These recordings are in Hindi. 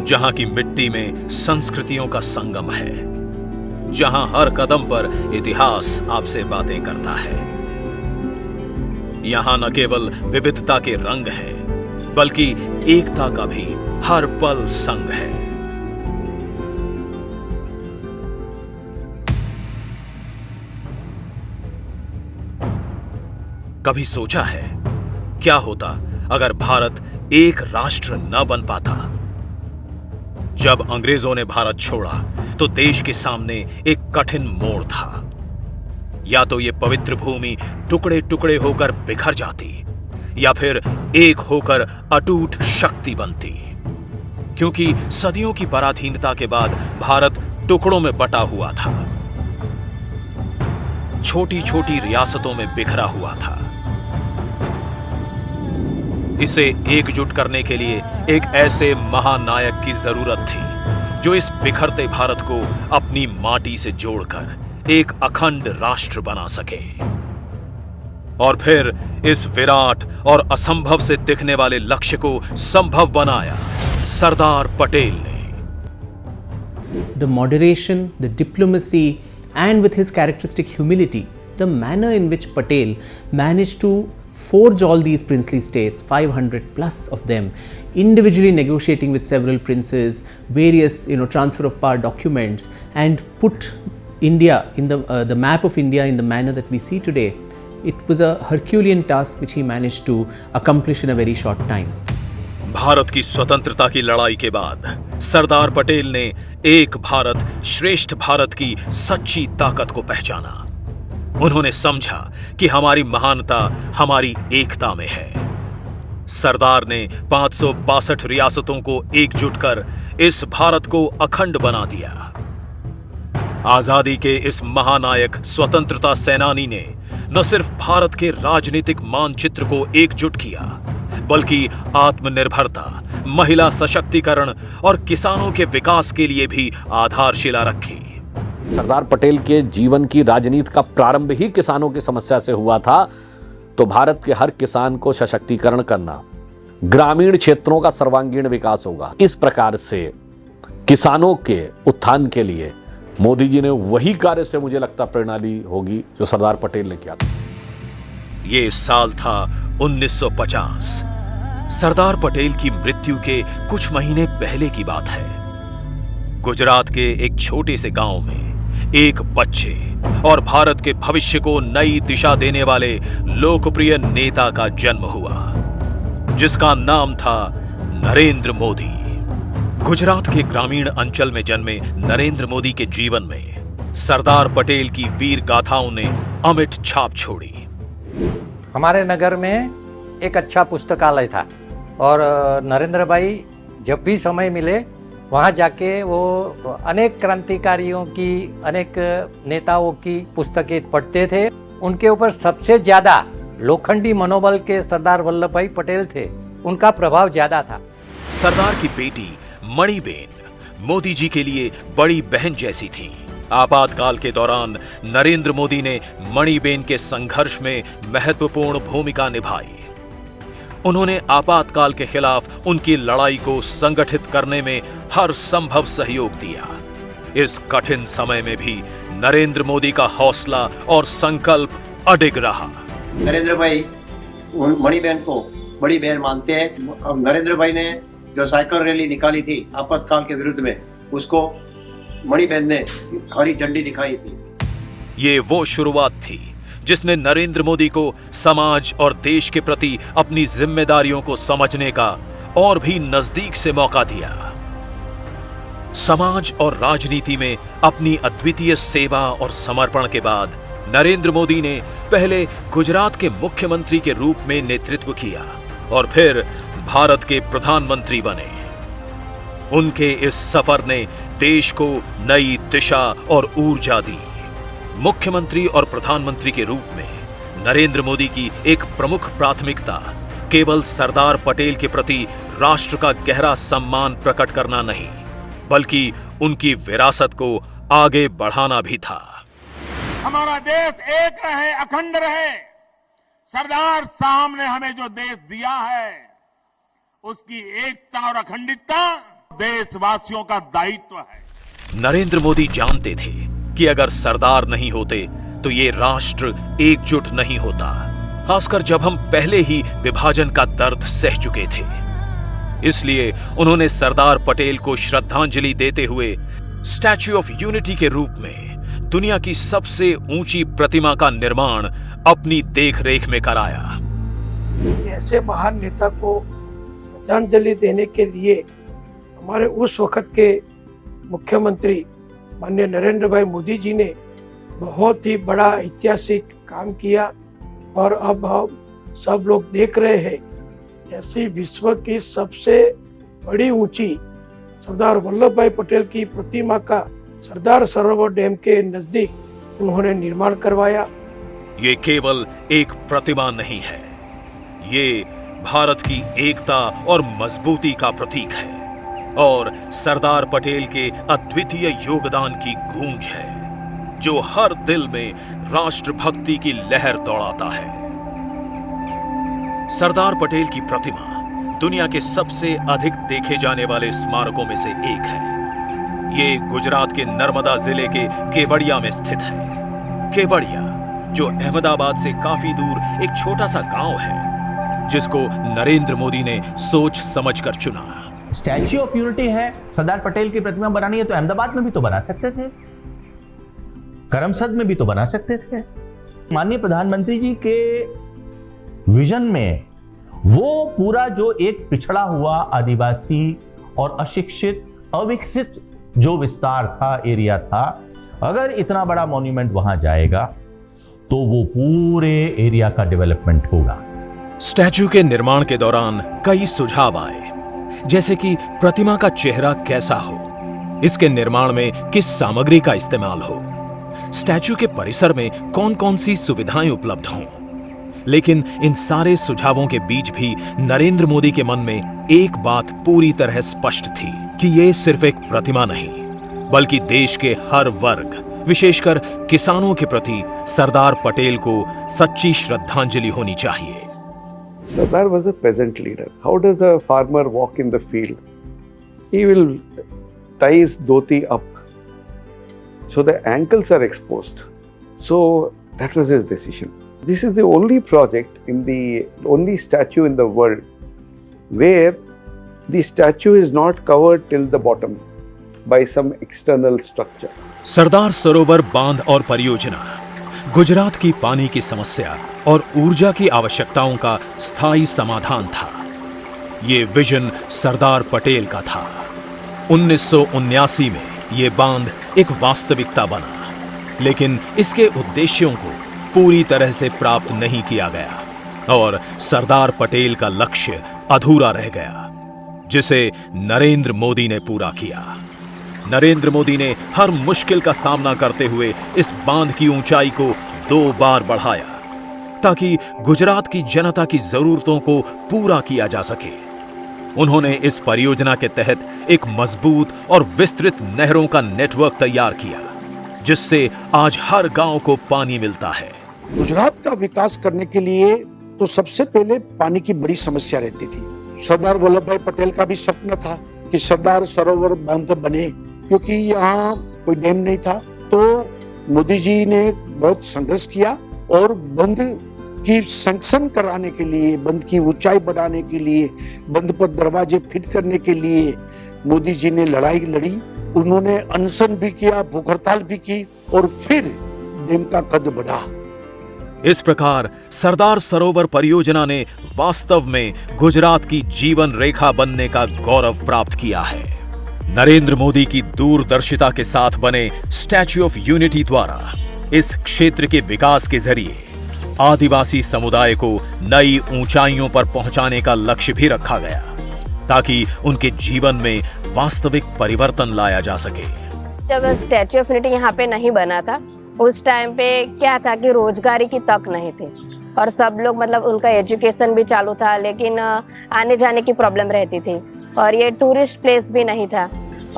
जहां की मिट्टी में संस्कृतियों का संगम है, जहां हर कदम पर इतिहास आपसे बातें करता है। यहां न केवल विविधता के रंग हैं, बल्कि एकता का भी हर पल संग है। कभी सोचा है क्या होता अगर भारत एक राष्ट्र न बन पाता? जब अंग्रेजों ने भारत छोड़ा तो देश के सामने एक कठिन मोड़ था। या तो यह पवित्र भूमि टुकड़े टुकड़े होकर बिखर जाती, या फिर एक होकर अटूट शक्ति बनती। क्योंकि सदियों की पराधीनता के बाद भारत टुकड़ों में बटा हुआ था, छोटी छोटी रियासतों में बिखरा हुआ था। इसे एकजुट करने के लिए एक ऐसे महानायक की जरूरत थी जो इस बिखरते भारत को अपनी माटी से जोड़कर एक अखंड राष्ट्र बना सके। और फिर इस विराट और असंभव से दिखने वाले लक्ष्य को संभव बनाया सरदार पटेल ने। The moderation, the diplomacy, and with his characteristic humility, the manner in which Patel managed to forge all these princely states, 500 plus of them, individually negotiating with several princes, various transfer of power documents, and put India in the map of India in the manner that we see today. It was a Herculean task which he managed to accomplish in a very short time. Bharat की स्वतंत्रता की लड़ाई के बाद सरदार पटेल ने एक भारत श्रेष्ठ भारत की सच्ची ताकत को पहचाना। उन्होंने समझा कि हमारी महानता हमारी एकता में है। सरदार ने 562 रियासतों को एकजुट कर इस भारत को अखंड बना दिया। आजादी के इस महानायक स्वतंत्रता सेनानी ने न सिर्फ भारत के राजनीतिक मानचित्र को एकजुट किया, बल्कि आत्मनिर्भरता, महिला सशक्तिकरण और किसानों के विकास के लिए भी आधारशिला रखी। सरदार पटेल के जीवन की राजनीति का प्रारंभ ही किसानों की समस्या से हुआ था। तो भारत के हर किसान को सशक्तिकरण करना, ग्रामीण क्षेत्रों का सर्वांगीण विकास होगा। इस प्रकार से किसानों के उत्थान के लिए मोदी जी ने वही कार्य से मुझे लगता प्रेरणा ली होगी जो सरदार पटेल ने किया था। ये साल था 1950। सरदार पटेल की मृत्यु के कुछ महीने पहले की बात है। गुजरात के एक छोटे से गांव में एक बच्चे और भारत के भविष्य को नई दिशा देने वाले लोकप्रिय नेता का जन्म हुआ, जिसका नाम था नरेंद्र मोदी। गुजरात के ग्रामीण अंचल में जन्मे नरेंद्र मोदी के जीवन में सरदार पटेल की वीर गाथाओं ने अमिट छाप छोड़ी। हमारे नगर में एक अच्छा पुस्तकालय था और नरेंद्र भाई जब भी समय मिले वहाँ जाके वो अनेक क्रांतिकारियों की, अनेक नेताओं की पुस्तकें पढ़ते थे। उनके ऊपर सबसे ज्यादा लोखंडी मनोबल के सरदार वल्लभ भाई पटेल थे, उनका प्रभाव ज्यादा था। सरदार की बेटी मणिबेन मोदी जी के लिए बड़ी बहन जैसी थी। आपातकाल के दौरान नरेंद्र मोदी ने मणिबेन के संघर्ष में महत्वपूर्ण भूमिका निभाई। उन्होंने आपातकाल के खिलाफ उनकी लड़ाई को संगठित करने में हर संभव सहयोग दिया। इस कठिन समय में भी नरेंद्र मोदी का हौसला और संकल्प अडिग रहा। नरेंद्र भाई मणिबेन को बड़ी बहन मानते हैं। अब नरेंद्र भाई ने जो साइकिल रैली निकाली थी आपातकाल के विरुद्ध में, उसको मणिबेन ने हरी झंडी दिखाई थी। ये वो शुरुआत थी जिसने नरेंद्र मोदी को समाज और देश के प्रति अपनी जिम्मेदारियों को समझने का और भी नजदीक से मौका दिया। समाज और राजनीति में अपनी अद्वितीय सेवा और समर्पण के बाद नरेंद्र मोदी ने पहले गुजरात के मुख्यमंत्री के रूप में नेतृत्व किया और फिर भारत के प्रधानमंत्री बने। उनके इस सफर ने देश को नई दिशा और ऊर्जा दी। मुख्यमंत्री और प्रधानमंत्री के रूप में नरेंद्र मोदी की एक प्रमुख प्राथमिकता केवल सरदार पटेल के प्रति राष्ट्र का गहरा सम्मान प्रकट करना नहीं, बल्कि उनकी विरासत को आगे बढ़ाना भी था। हमारा देश एक रहे, अखंड रहे। सरदार साहब ने हमें जो देश दिया है, उसकी एकता और अखंडितता देशवासियों का दायित्व है। नरेंद्र मोदी जानते थे कि अगर सरदार नहीं होते तो ये राष्ट्र एकजुट नहीं होता, खासकर जब हम पहले ही विभाजन का दर्द सह चुके थे। इसलिए उन्होंने सरदार पटेल को श्रद्धांजलि देते हुए स्टैच्यू ऑफ यूनिटी के रूप में दुनिया की सबसे ऊंची प्रतिमा का निर्माण अपनी देखरेख में कराया। ऐसे महान नेता को श्रद्धांजलि देने के लिए हमारे उस वक्त के मुख्यमंत्री माननीय नरेंद्र भाई मोदी जी ने बहुत ही बड़ा ऐतिहासिक काम किया। और अब हम सब लोग देख रहे हैं ऐसी विश्व की सबसे बड़ी ऊंची सरदार वल्लभ भाई पटेल की प्रतिमा का सरदार सरोवर डैम के नजदीक उन्होंने निर्माण करवाया। ये केवल एक प्रतिमा नहीं है, ये भारत की एकता और मजबूती का प्रतीक है और सरदार पटेल के अद्वितीय योगदान की गूंज है जो हर दिल में राष्ट्रभक्ति की लहर दौड़ाता है। सरदार पटेल की प्रतिमा दुनिया के सबसे अधिक देखे जाने वाले स्मारकों में से एक है। ये गुजरात के नर्मदा जिले के केवड़िया में स्थित है। केवड़िया जो अहमदाबाद से काफी दूर एक छोटा सा गांव है, जिसको नरेंद्र मोदी ने सोच समझकर चुना। स्टैच्यू ऑफ यूनिटी है, सरदार पटेल की प्रतिमा बनानी है तो अहमदाबाद में भी तो बना सकते थे, करमसद में भी तो बना सकते थे। माननीय प्रधानमंत्री जी के विजन में वो पूरा जो एक पिछड़ा हुआ आदिवासी और अशिक्षित अविकसित जो विस्तार था, एरिया था, अगर इतना बड़ा मॉन्यूमेंट वहां जाएगा तो वो पूरे एरिया का डेवलपमेंट होगा। स्टैच्यू के निर्माण के दौरान कई सुझाव आए, जैसे कि प्रतिमा का चेहरा कैसा हो, इसके निर्माण में किस सामग्री का इस्तेमाल हो, स्टैच्यू के परिसर में कौन कौन सी सुविधाएं उपलब्ध हों। लेकिन इन सारे सुझावों के बीच भी नरेंद्र मोदी के मन में एक बात पूरी तरह स्पष्ट थी कि ये सिर्फ एक प्रतिमा नहीं, बल्कि देश के हर वर्ग, विशेषकर किसानों के प्रति सरदार पटेल को सच्ची श्रद्धांजलि होनी चाहिए। Sardar was a peasant leader. How does a farmer walk in the field? He will tie his dhoti up, so the ankles are exposed. So that was his decision. This is the only project only statue in the world where the statue is not covered till the bottom by some external structure. Sardar Sarovar बांध और परियोजना गुजरात की पानी की समस्या और ऊर्जा की आवश्यकताओं का स्थायी समाधान था। ये विजन सरदार पटेल का था। 1979 में ये बांध एक वास्तविकता बना, लेकिन इसके उद्देश्यों को पूरी तरह से प्राप्त नहीं किया गया और सरदार पटेल का लक्ष्य अधूरा रह गया, जिसे नरेंद्र मोदी ने पूरा किया। नरेंद्र मोदी ने हर मुश्किल का सामना करते हुए इस बांध की ऊंचाई को 2 बार बढ़ाया ताकि गुजरात की जनता की जरूरतों को पूरा किया जा सके। उन्होंने इस परियोजना के तहत एक मजबूत और विस्तृत नहरों का नेटवर्क तैयार किया, जिससे आज हर गांव को पानी मिलता है। गुजरात का विकास करने के लिए तो सबसे पहले पानी की बड़ी समस्या रहती थी। सरदार वल्लभ भाई पटेल का भी सपना था कि सरदार सरोवर बांध बने, क्योंकि यहाँ कोई डैम नहीं था। तो मोदी जी ने बहुत संघर्ष किया और बंद की सैंक्शन कराने के लिए, बंद की ऊंचाई बढ़ाने के लिए, बंद पर दरवाजे फिट करने के लिए मोदी जी ने लड़ाई लड़ी। उन्होंने अनशन भी किया, भूख हड़ताल भी की और फिर डैम का कद बढ़ा। इस प्रकार सरदार सरोवर परियोजना ने वास्तव में गुजरात की जीवन रेखा बनने का गौरव प्राप्त किया है। नरेंद्र मोदी की दूरदर्शिता के साथ बने स्टैच्यू ऑफ यूनिटी द्वारा इस क्षेत्र के विकास के जरिए आदिवासी समुदाय को नई ऊंचाइयों पर पहुंचाने का लक्ष्य भी रखा गया, ताकि उनके जीवन में वास्तविक परिवर्तन लाया जा सके। जब स्टैच्यू ऑफ यूनिटी यहाँ पे नहीं बना था, उस टाइम पे क्या था कि रोजगारी की तक नहीं थी और सब लोग मतलब उनका एजुकेशन भी चालू था, लेकिन आने जाने की प्रॉब्लम रहती थी और ये टूरिस्ट प्लेस भी नहीं था।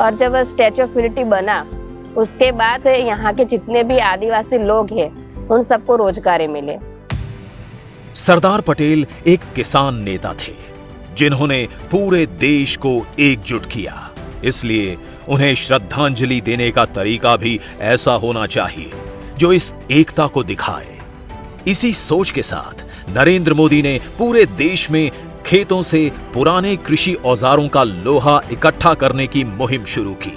और जब स्टैच्यू ऑफ यूनिटी बना, उसके बाद से यहाँ के जितने भी आदिवासी लोग हैं उन सबको रोजगारी मिले। सरदार पटेल एक किसान नेता थे जिन्होंने पूरे देश को एकजुट किया इसलिए उन्हें श्रद्धांजलि देने का तरीका भी ऐसा होना चाहिए जो इस एकता को दिखाए। इसी सोच के साथ नरेंद्र मोदी ने पूरे देश में खेतों से पुराने कृषि औजारों का लोहा इकट्ठा करने की मुहिम शुरू की।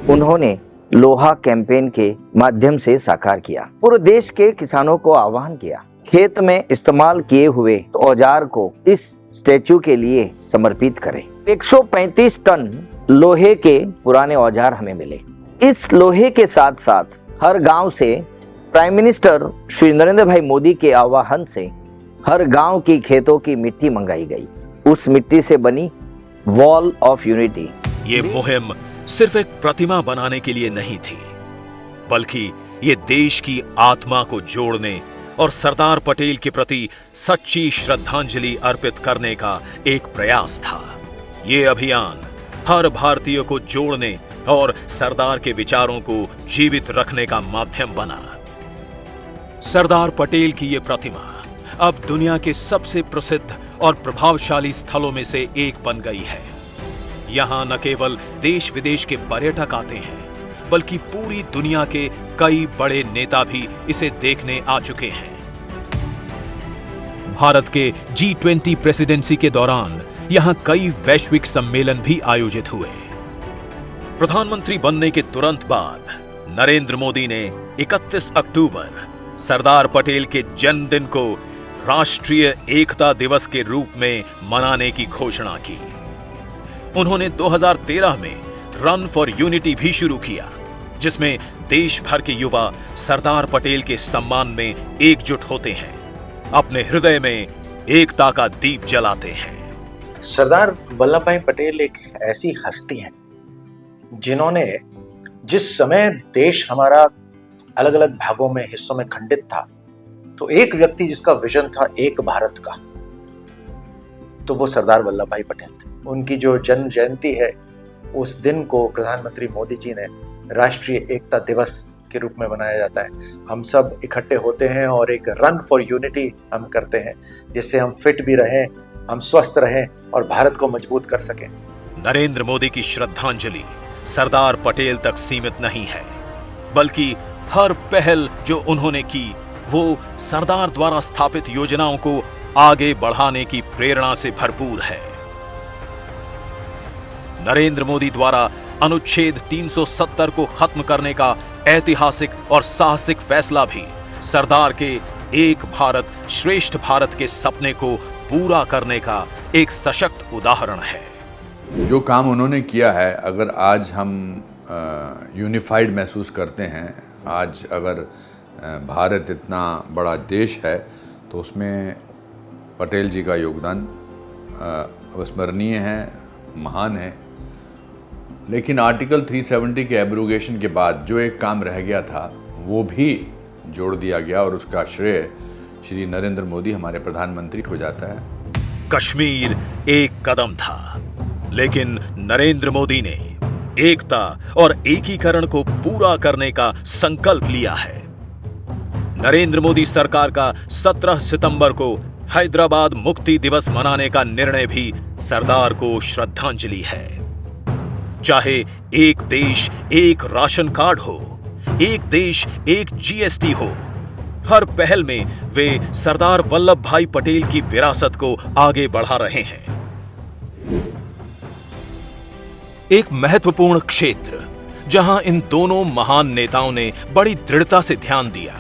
उन्होंने लोहा कैंपेन के माध्यम से साकार किया। पूरे देश के किसानों को आह्वान किया, खेत में इस्तेमाल किए हुए औजार को इस स्टैचू के लिए समर्पित करें। 135 टन लोहे के पुराने औजार हमें मिले। इस लोहे के साथ साथ हर गांव से प्राइम मिनिस्टर श्री नरेंद्र भाई मोदी के आह्वान से हर गांव की खेतों की मिट्टी मंगाई गई। उस मिट्टी से बनी वॉल ऑफ यूनिटी। ये मुहिम सिर्फ एक प्रतिमा बनाने के लिए नहीं थी, बल्कि ये देश की आत्मा को जोड़ने और सरदार पटेल के प्रति सच्ची श्रद्धांजलि अर्पित करने का एक प्रयास था। ये अभियान हर भारतीय को जोड़ने और सरदार के विचारों को जीवित रखने का माध्यम बना। सरदार पटेल की ये प्रतिमा अब दुनिया के सबसे प्रसिद्ध और प्रभावशाली स्थलों में से एक बन गई है। यहां न केवल देश विदेश के पर्यटक आते हैं, बल्कि पूरी दुनिया के कई बड़े नेता भी इसे देखने आ चुके हैं। भारत के G20 प्रेसिडेंसी के दौरान यहां कई वैश्विक सम्मेलन भी आयोजित हुए। प्रधानमंत्री बनने के तुरंत बाद नरेंद्र मोदी ने 31 अक्टूबर सरदार पटेल के जन्मदिन को राष्ट्रीय एकता दिवस के रूप में मनाने की घोषणा की। उन्होंने 2013 में रन फॉर यूनिटी भी शुरू किया, जिसमें देश भर के युवा सरदार पटेल के सम्मान में एकजुट होते हैं, अपने हृदय में एकता का दीप जलाते हैं। सरदार वल्लभ भाई पटेल एक ऐसी हस्ती हैं जिन्होंने जिस समय देश हमारा अलग अलग भागों में हिस्सों में खंडित था, तो एक व्यक्ति जिसका विजन था एक भारत का, तो वो सरदार वल्लभ भाई पटेल थे। उनकी जो जन्म जयंती है, उस दिन को प्रधानमंत्री मोदी जी ने राष्ट्रीय एकता दिवस के रूप में मनाया जाता है। हम सब इकट्ठे होते हैं और एक रन फॉर यूनिटी हम करते हैं, जिससे हम फिट भी रहें, हम स्वस्थ रहें और भारत को मजबूत कर सकें। नरेंद्र मोदी की श्रद्धांजलि सरदार पटेल तक सीमित नहीं है, बल्कि हर पहल जो उन्होंने की वो सरदार द्वारा स्थापित योजनाओं को आगे बढ़ाने की प्रेरणा से भरपूर है। नरेंद्र मोदी द्वारा अनुच्छेद 370 को खत्म करने का ऐतिहासिक और साहसिक फैसला भी सरदार के एक भारत श्रेष्ठ भारत के सपने को पूरा करने का एक सशक्त उदाहरण है। जो काम उन्होंने किया है, अगर आज हम यूनिफाइड महसूस करते हैं, आज अगर भारत इतना बड़ा देश है, तो उसमें पटेल जी का योगदान अविस्मरणीय है, महान है। लेकिन आर्टिकल 370 के एब्रोगेशन के बाद जो एक काम रह गया था, वो भी जोड़ दिया गया और उसका श्रेय श्री नरेंद्र मोदी हमारे प्रधानमंत्री को जाता है। कश्मीर एक कदम था, लेकिन नरेंद्र मोदी ने एकता और एकीकरण को पूरा करने का संकल्प लिया है। नरेंद्र मोदी सरकार का 17 सितंबर को हैदराबाद मुक्ति दिवस मनाने का निर्णय भी सरदार को श्रद्धांजलि है। चाहे एक देश एक राशन कार्ड हो, एक देश एक GST हो, हर पहल में वे सरदार वल्लभ भाई पटेल की विरासत को आगे बढ़ा रहे हैं। एक महत्वपूर्ण क्षेत्र जहां इन दोनों महान नेताओं ने बड़ी दृढ़ता से ध्यान दिया,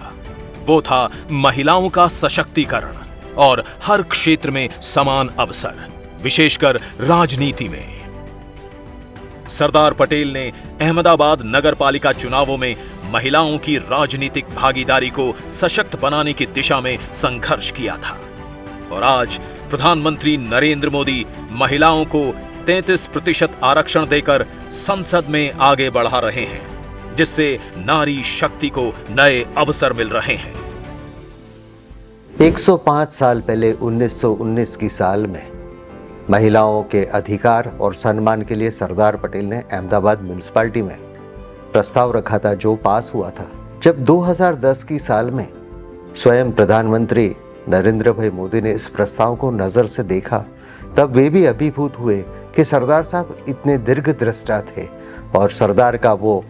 वो था महिलाओं का सशक्तिकरण और हर क्षेत्र में समान अवसर, विशेषकर राजनीति में। सरदार पटेल ने अहमदाबाद नगरपालिका चुनावों में महिलाओं की राजनीतिक भागीदारी को सशक्त बनाने की दिशा में संघर्ष किया था, और आज प्रधानमंत्री नरेंद्र मोदी महिलाओं को 33% आरक्षण देकर संसद में आगे बढ़ा रहे हैं, जिससे नारी शक्ति को नए अवसर मिल रहे हैं। 105 साल पहले 1919 की साल में महिलाओं के अधिकार और सम्मान के लिए सरदार पटेल ने अहमदाबाद म्युनिसिपैलिटी में प्रस्ताव रखा था, जो पास हुआ था। जब 2010 की साल में स्वयं प्रधानमंत्री नरेंद्र भाई मोदी ने इस प्रस्ताव को नजर से देखा, तब वे भी अभिभूत हुए कि सरदार साहब इतने दीर्घदृष्टा थे और सरदार का वो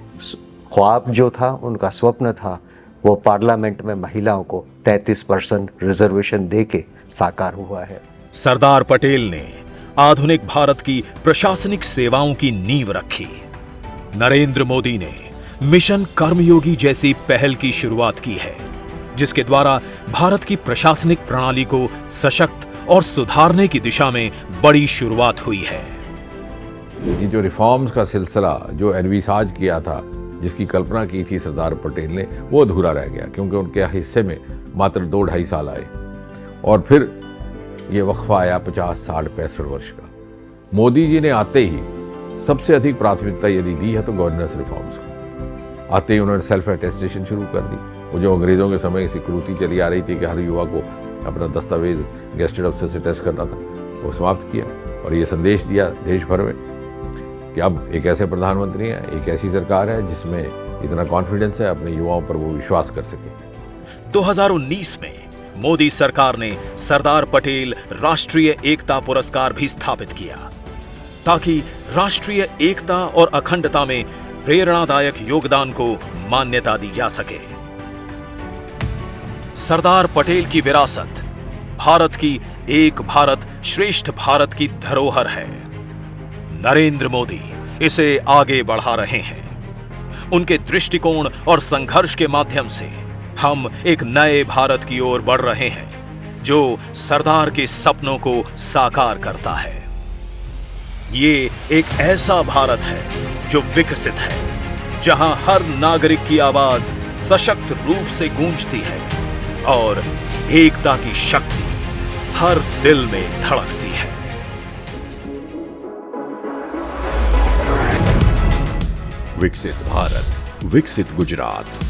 ख्वाब जो था, उनका स्वप्न था, वो पार्लियामेंट में महिलाओं को 33% रिजर्वेशन देके साकार हुआ है। सरदार पटेल ने आधुनिक भारत की प्रशासनिक सेवाओं की नींव रखी। नरेंद्र मोदी ने मिशन कर्मयोगी जैसी पहल की शुरुआत की है, जिसके द्वारा भारत की प्रशासनिक प्रणाली को सशक्त और सुधारने की दिशा में बड़ी शुरुआत हुई है। ये जो रिफॉर्म्स का सिलसिला जो एनविसाज किया था, जिसकी कल्पना की थी सरदार पटेल ने, वो अधूरा रह गया क्योंकि उनके हिस्से में मात्र 2-2.5 साल आए और फिर ये वक्फा आया 50, 60, 65 वर्ष का। मोदी जी ने आते ही सबसे अधिक प्राथमिकता यदि दी है तो गवर्नेंस रिफॉर्म्स को। आते ही उन्होंने सेल्फ अटेस्टेशन शुरू कर दी। वो जो अंग्रेजों के समय से कुरीति चली आ रही थी कि हर युवा को अपना दस्तावेज गेस्टेड अफसर से टेस्ट करना था, वो समाप्त किया और ये संदेश दिया देश भर में कि अब एक ऐसे प्रधानमंत्री हैं, एक ऐसी सरकार है जिसमें इतना कॉन्फिडेंस है, अपने युवाओं पर वो विश्वास कर सके। 2019 में मोदी सरकार ने सरदार पटेल राष्ट्रीय एकता पुरस्कार भी स्थापित किया ताकि राष्ट्रीय एकता और अखंडता में प्रेरणादायक योगदान को मान्यता दी जा सके। सरदार पटेल की विरासत भारत की एक भारत श्रेष्ठ भारत की धरोहर है। नरेंद्र मोदी इसे आगे बढ़ा रहे हैं। उनके दृष्टिकोण और संघर्ष के माध्यम से हम एक नए भारत की ओर बढ़ रहे हैं जो सरदार के सपनों को साकार करता है। ये एक ऐसा भारत है जो विकसित है, जहां हर नागरिक की आवाज सशक्त रूप से गूंजती है और एकता की शक्ति हर दिल में धड़कती है। विकसित भारत, विकसित गुजरात।